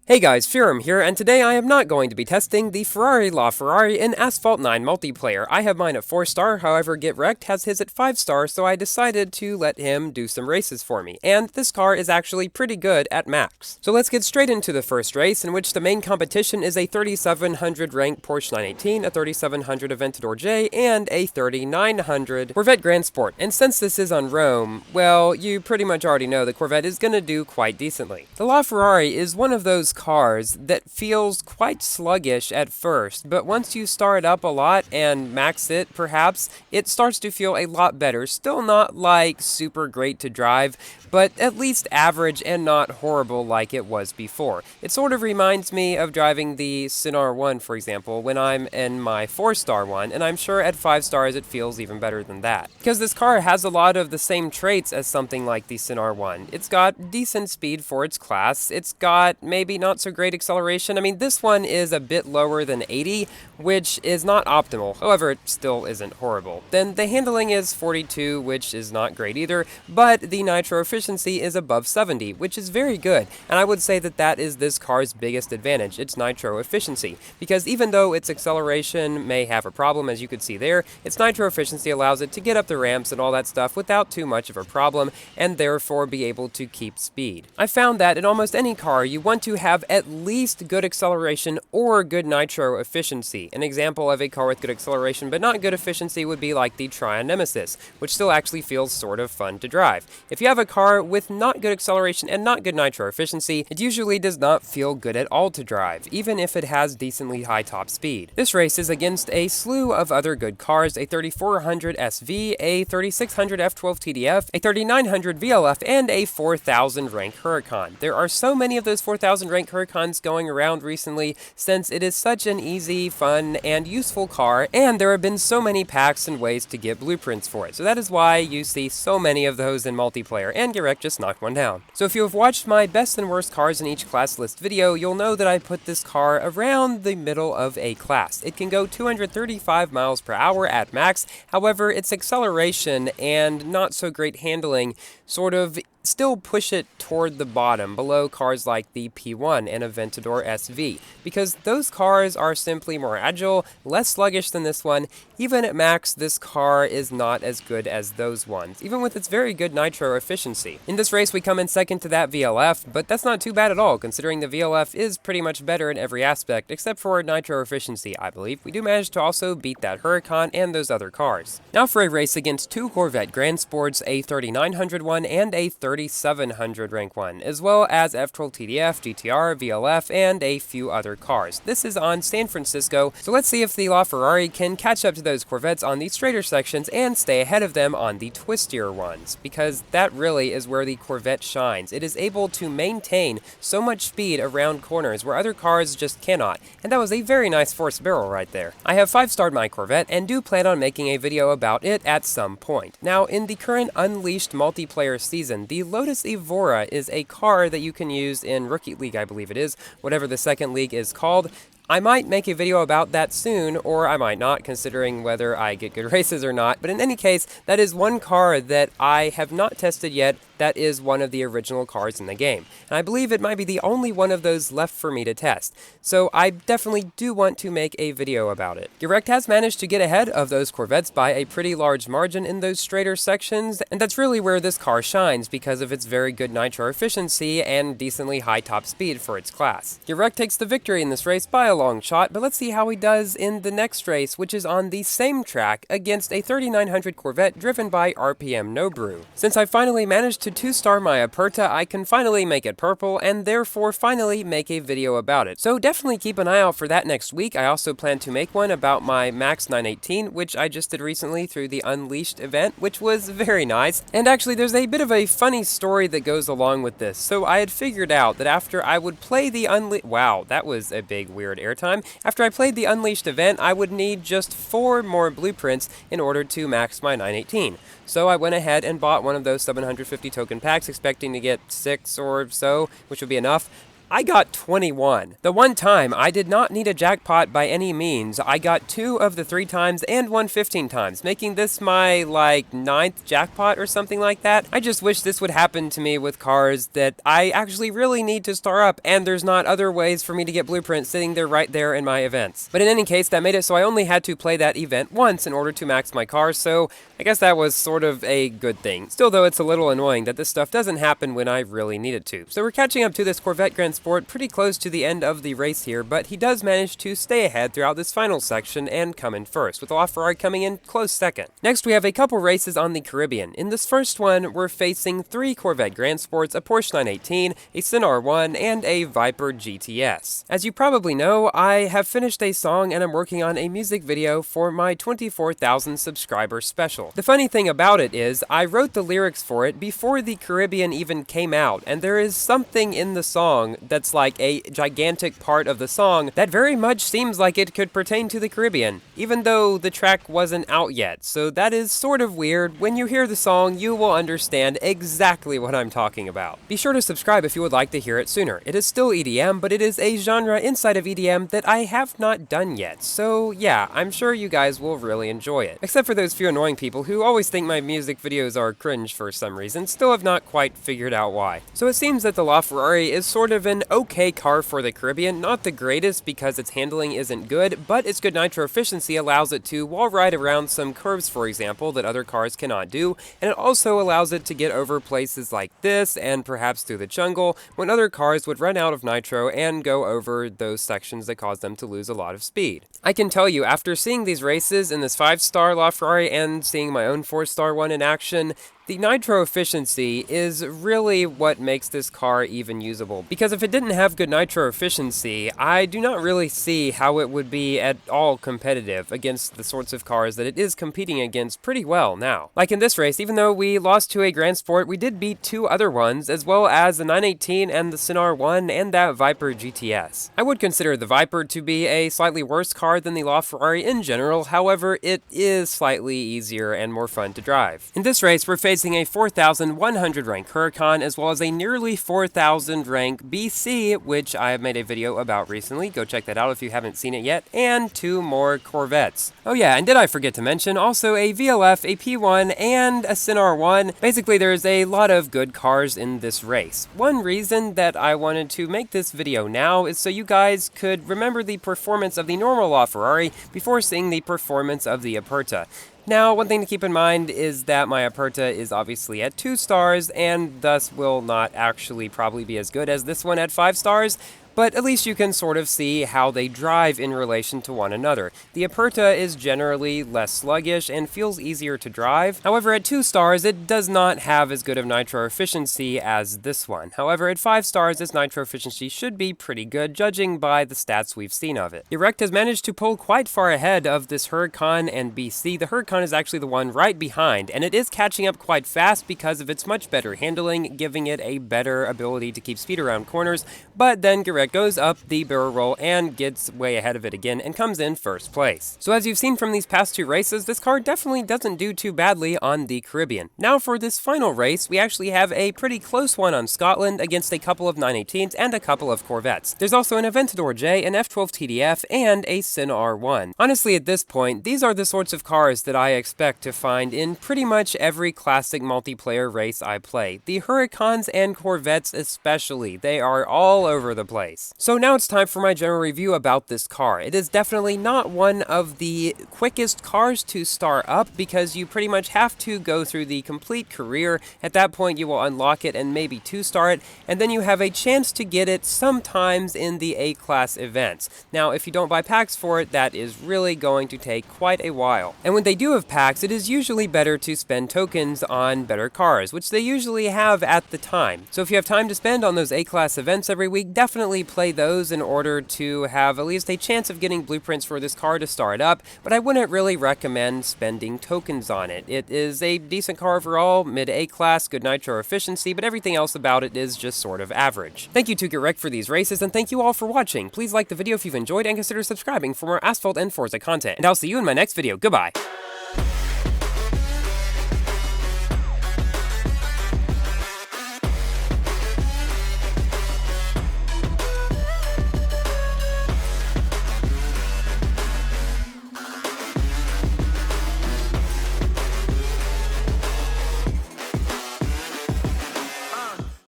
Hey guys, Feuerrm here, and today I am not going to be testing the Ferrari LaFerrari in Asphalt 9 multiplayer. I have mine at 4-star, however GetR3kt has his at 5-star, so I decided to let him do some races for me. And this car is actually pretty good at max. So let's get straight into the first race, in which the main competition is a 3700 rank Porsche 918, a 3700 Aventador J, and a 3900 Corvette Grand Sport. And since this is on Rome, well, you pretty much already know the Corvette is gonna do quite decently. The LaFerrari is one of those cars that feels quite sluggish at first, but once you start up a lot and max it, perhaps, it starts to feel a lot better. Still not like super great to drive, but at least average and not horrible like it was before. It sort of reminds me of driving the Sinar 1, for example, when I'm in my 4-star one, and I'm sure at 5 stars it feels even better than that. Because this car has a lot of the same traits as something like the Sinar 1. It's got decent speed for its class, it's got maybe not so great acceleration. I mean, this one is a bit lower than 80, which is not optimal. However, it still isn't horrible. Then the handling is 42, which is not great either, but the nitro efficiency is above 70, which is very good. And I would say that that is this car's biggest advantage, its nitro efficiency. Because even though its acceleration may have a problem, as you could see there, its nitro efficiency allows it to get up the ramps and all that stuff without too much of a problem, and therefore be able to keep speed. I found that in almost any car, you want to have at least good acceleration or good nitro efficiency. An example of a car with good acceleration but not good efficiency would be like the Trion Nemesis, which still actually feels sort of fun to drive. If you have a car with not good acceleration and not good nitro efficiency, it usually does not feel good at all to drive, even if it has decently high top speed. This race is against a slew of other good cars, a 3400 SV, a 3600 F12 TDF, a 3900 VLF, and a 4000 rank Huracan. There are so many of those 4000 rank Huracans going around recently, since it is such an easy, fun, and useful car, and there have been so many packs and ways to get blueprints for it. So that is why you see so many of those in multiplayer, and GetR3kt just knocked one down. So if you have watched my best and worst cars in each class list video, you'll know that I put this car around the middle of a class. It can go 235 miles per hour at max, however, its acceleration and not so great handling sort of still push it toward the bottom, below cars like the P1 and Aventador SV, because those cars are simply more agile, less sluggish than this one. Even at max, this car is not as good as those ones, even with its very good nitro efficiency. In this race, we come in second to that VLF, but that's not too bad at all, considering the VLF is pretty much better in every aspect, except for nitro efficiency, I believe. We do manage to also beat that Huracan and those other cars. Now for a race against two Corvette Grand Sports, a 3900 one and a 3700 rank one, as well as F12 TDF, GTR, VLF, and a few other cars. This is on San Francisco, so let's see if the LaFerrari can catch up to those Corvettes on the straighter sections and stay ahead of them on the twistier ones, because that really is where the Corvette shines. It is able to maintain so much speed around corners where other cars just cannot, and that was a very nice forced barrel right there. I have 5-starred my Corvette and do plan on making a video about it at some point. Now, in the current Unleashed multiplayer season, the Lotus Evora is a car that you can use in Rookie League, I believe it is, whatever the second league is called. I might make a video about that soon, or I might not, considering whether I get good races or not. But in any case, that is one car that I have not tested yet that is one of the original cars in the game. And I believe it might be the only one of those left for me to test. So I definitely do want to make a video about it. GetR3kt has managed to get ahead of those Corvettes by a pretty large margin in those straighter sections, and that's really where this car shines because of its very good nitro efficiency and decently high top speed for its class. GetR3kt takes the victory in this race by a long shot, but let's see how he does in the next race, which is on the same track against a 3900 Corvette driven by RPM Nobrew. Since I finally managed to 2-star my Aperta, I can finally make it purple and therefore finally make a video about it. So definitely keep an eye out for that next week. I also plan to make one about my Max 918, which I just did recently through the Unleashed event, which was very nice. And actually, there's a bit of a funny story that goes along with this. So I had figured out that after I would play the wow, that was a big weird airtime. After I played the Unleashed event, I would need just 4 more blueprints in order to max my 918. So I went ahead and bought one of those 750 token packs, expecting to get 6 or so, which would be enough. I got 21. The one time I did not need a jackpot by any means. I got 2 of the 3 times and 1 15 times, making this my, 9th jackpot or something like that. I just wish this would happen to me with cars that I actually really need to star up, and there's not other ways for me to get blueprints sitting there right there in my events. But in any case, that made it so I only had to play that event once in order to max my car, so I guess that was sort of a good thing. Still though, it's a little annoying that this stuff doesn't happen when I really need it to. So we're catching up to this Corvette Grand Sport pretty close to the end of the race here, but he does manage to stay ahead throughout this final section and come in first, with LaFerrari coming in close second. Next we have a couple races on the Caribbean. In this first one, we're facing 3 Corvette Grand Sports, a Porsche 918, a Sin R1, and a Viper GTS. As you probably know, I have finished a song and I'm working on a music video for my 24,000 subscriber special. The funny thing about it is, I wrote the lyrics for it before the Caribbean even came out, and there is something in the song that's like a gigantic part of the song that very much seems like it could pertain to the Caribbean, even though the track wasn't out yet, so that is sort of weird. When you hear the song, you will understand exactly what I'm talking about. Be sure to subscribe if you would like to hear it sooner. It is still EDM, but it is a genre inside of EDM that I have not done yet, so yeah, I'm sure you guys will really enjoy it. Except for those few annoying people who always think my music videos are cringe for some reason, still have not quite figured out why. So it seems that the LaFerrari is sort of an okay car for the Caribbean, not the greatest because its handling isn't good, but its good nitro efficiency allows it to wall ride around some curves, for example, that other cars cannot do, and it also allows it to get over places like this and perhaps through the jungle when other cars would run out of nitro and go over those sections that cause them to lose a lot of speed. I can tell you, after seeing these races in this 5-star LaFerrari and seeing my own 4-star one in action, the nitro efficiency is really what makes this car even usable, because if it didn't have good nitro efficiency, I do not really see how it would be at all competitive against the sorts of cars that it is competing against pretty well now. Like in this race, even though we lost to a Grand Sport, we did beat 2 other ones, as well as the 918 and the Sin R1 and that Viper GTS. I would consider the Viper to be a slightly worse car than the LaFerrari in general, however, it is slightly easier and more fun to drive. In this race, we're facing a 4,100 rank Huracan, as well as a nearly 4,000 rank BC, which I have made a video about recently. Go check that out if you haven't seen it yet. And 2 more Corvettes. Oh yeah, and did I forget to mention also a VLF, a P1, and a Sin R1. Basically, there's a lot of good cars in this race. One reason that I wanted to make this video now is so you guys could remember the performance of the normal LaFerrari before seeing the performance of the Aperta. Now, one thing to keep in mind is that my Aperta is obviously at 2 stars, and thus will not actually probably be as good as this one at 5 stars, but at least you can sort of see how they drive in relation to one another. The Aperta is generally less sluggish and feels easier to drive. However, at 2 stars, it does not have as good of nitro efficiency as this one. However, at 5 stars, its nitro efficiency should be pretty good, judging by the stats we've seen of it. The Rect has managed to pull quite far ahead of this Huracan and BC. The Huracan is actually the one right behind, and it is catching up quite fast because of its much better handling, giving it a better ability to keep speed around corners, but then Rect goes up the barrel roll and gets way ahead of it again and comes in first place. So as you've seen from these past 2 races, this car definitely doesn't do too badly on the Caribbean. Now for this final race, we actually have a pretty close one on Scotland against a couple of 918s and a couple of Corvettes. There's also an Aventador J, an F12 TDF, and a Sin R1. Honestly, at this point, these are the sorts of cars that I expect to find in pretty much every classic multiplayer race I play. The Huracans and Corvettes especially, they are all over the place. So now it's time for my general review about this car. It is definitely not one of the quickest cars to star up because you pretty much have to go through the complete career. At that point you will unlock it and maybe 2-star it, and then you have a chance to get it sometimes in the A-class events. Now if you don't buy packs for it, that is really going to take quite a while. And when they do have packs, it is usually better to spend tokens on better cars, which they usually have at the time. So if you have time to spend on those A-class events every week, definitely play those in order to have at least a chance of getting blueprints for this car to start up, but I wouldn't really recommend spending tokens on it. It is a decent car overall, mid-A class, good nitro efficiency, but everything else about it is just sort of average. Thank you to GetR3kt for these races, and thank you all for watching. Please like the video if you've enjoyed and consider subscribing for more Asphalt and Forza content, and I'll see you in my next video. Goodbye!